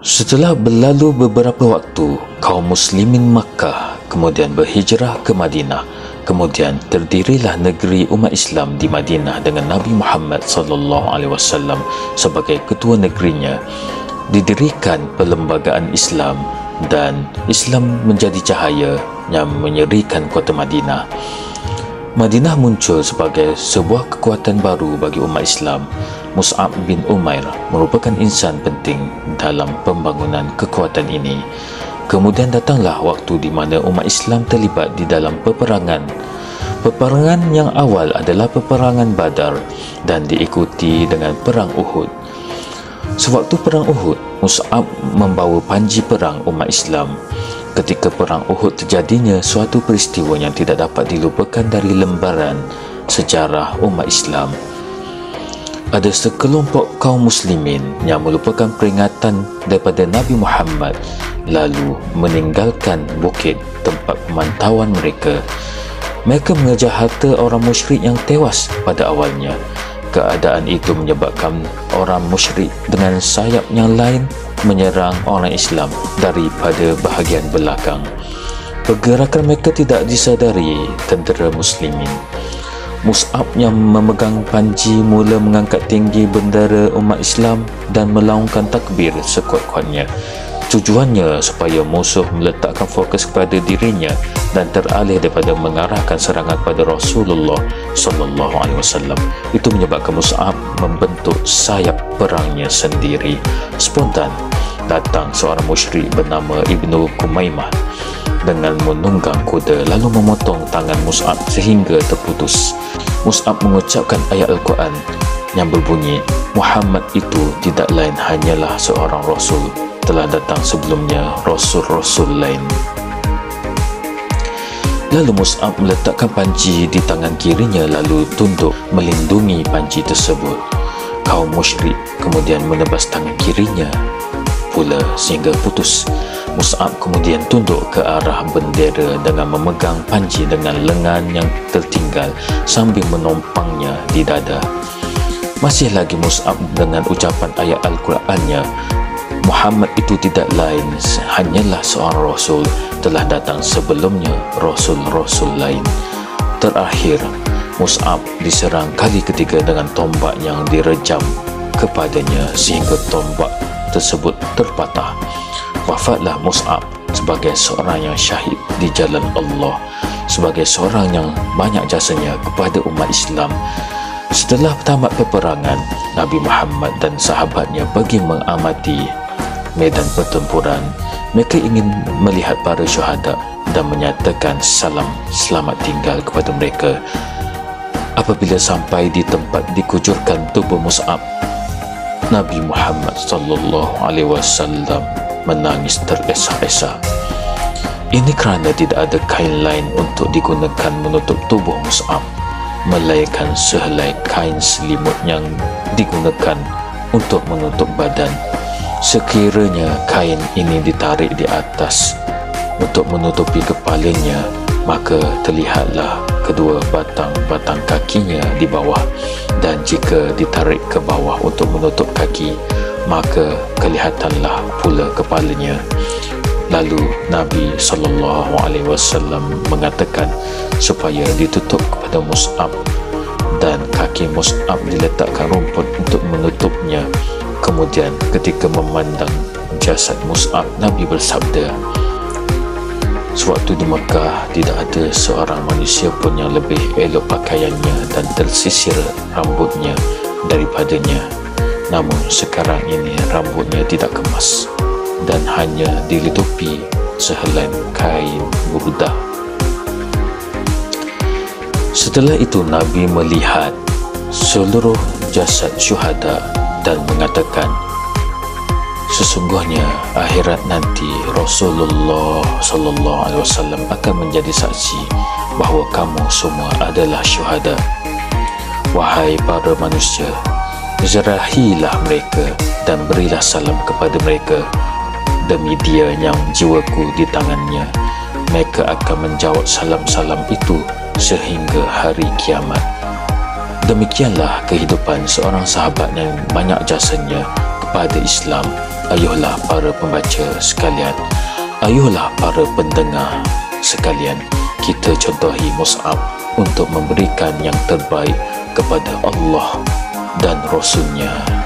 Setelah berlalu beberapa waktu, kaum muslimin Makkah kemudian berhijrah ke Madinah. Kemudian terdirilah negeri umat Islam di Madinah dengan Nabi Muhammad SAW sebagai ketua negerinya. Didirikan perlembagaan Islam dan Islam menjadi cahaya yang menyerikan kota Madinah. Madinah muncul sebagai sebuah kekuatan baru bagi umat Islam. Mus'ab bin Umair merupakan insan penting dalam pembangunan kekuatan ini. Kemudian datanglah waktu di mana umat Islam terlibat di dalam peperangan. Peperangan yang awal adalah peperangan Badar dan diikuti dengan perang Uhud. Sewaktu perang Uhud, Mus'ab membawa panji perang umat Islam. Ketika perang Uhud terjadinya suatu peristiwa yang tidak dapat dilupakan dari lembaran sejarah umat Islam. Ada sekelompok kaum muslimin yang melupakan peringatan daripada Nabi Muhammad lalu meninggalkan bukit tempat pemantauan mereka. Mereka mengejar harta orang musyrik yang tewas pada awalnya. Keadaan itu menyebabkan orang musyrik dengan sayap yang lain menyerang orang Islam daripada bahagian belakang. Pergerakan mereka tidak disadari tentera muslimin. Mus'ab yang memegang panji mula mengangkat tinggi bendera umat Islam dan melaungkan takbir sekuat-kuatnya. Tujuannya supaya musuh meletakkan fokus kepada dirinya dan teralih daripada mengarahkan serangan pada Rasulullah SAW. Itu menyebabkan Mus'ab membentuk sayap perangnya sendiri. Spontan datang seorang musyrik bernama Ibnu Kumaimah dengan menunggang kuda lalu memotong tangan Mus'ab sehingga terputus. Mus'ab mengucapkan ayat Al-Quran yang berbunyi, Muhammad itu tidak lain hanyalah seorang Rasul, telah datang sebelumnya Rasul-Rasul lain. Lalu Mus'ab meletakkan panji di tangan kirinya lalu tunduk melindungi panji tersebut. Kaum musyrik kemudian menebas tangan kirinya pula sehingga putus. Mus'ab kemudian tunduk ke arah bendera dengan memegang panji dengan lengan yang tertinggal sambil menompangnya di dada. Masih lagi Mus'ab dengan ucapan ayat Al-Qurannya, Muhammad itu tidak lain hanyalah seorang Rasul, telah datang sebelumnya Rasul-Rasul lain. Terakhir, Mus'ab diserang kali ketiga dengan tombak yang direjam kepadanya sehingga tombak tersebut terpatah. Wafatlah Mus'ab sebagai seorang yang syahid di jalan Allah, sebagai seorang yang banyak jasanya kepada umat Islam. Setelah tamat peperangan, Nabi Muhammad dan sahabatnya pergi mengamati medan pertempuran. Mereka ingin melihat para syuhada dan menyatakan salam selamat tinggal kepada mereka. Apabila sampai di tempat dikucurkan tubuh Mus'ab, Nabi Muhammad SAW menangis teresak-esak. Ini kerana tidak ada kain lain untuk digunakan menutup tubuh Mus'ab, melainkan sehelai kain selimut yang digunakan untuk menutup badan. Sekiranya kain ini ditarik di atas untuk menutupi kepalanya, maka terlihatlah kedua batang kakinya di bawah, dan jika ditarik ke bawah untuk menutup kaki, maka kelihatanlah pula kepalanya. Lalu Nabi SAW mengatakan supaya ditutup kepada Mus'ab dan kaki Mus'ab diletakkan rumput untuk menutupnya. Kemudian ketika memandang jasad Mus'ab, Nabi bersabda, sewaktu di Mekah tidak ada seorang manusia pun yang lebih elok pakaiannya dan tersisir rambutnya daripadanya. Namun sekarang ini rambutnya tidak kemas dan hanya ditutupi sehelai kain burdah. Setelah itu Nabi melihat seluruh jasad syuhada dan mengatakan, sesungguhnya akhirat nanti Rasulullah SAW akan menjadi saksi bahawa kamu semua adalah syuhada. Wahai para manusia, zarahilah mereka dan berilah salam kepada mereka. Demi dia yang jiwaku di tangannya, mereka akan menjawab salam-salam itu sehingga hari kiamat. Demikianlah kehidupan seorang sahabat yang banyak jasanya kepada Islam. Ayuhlah para pembaca sekalian, ayuhlah para pendengar sekalian, kita contohi Mus'ab untuk memberikan yang terbaik kepada Allah dan Rasulnya.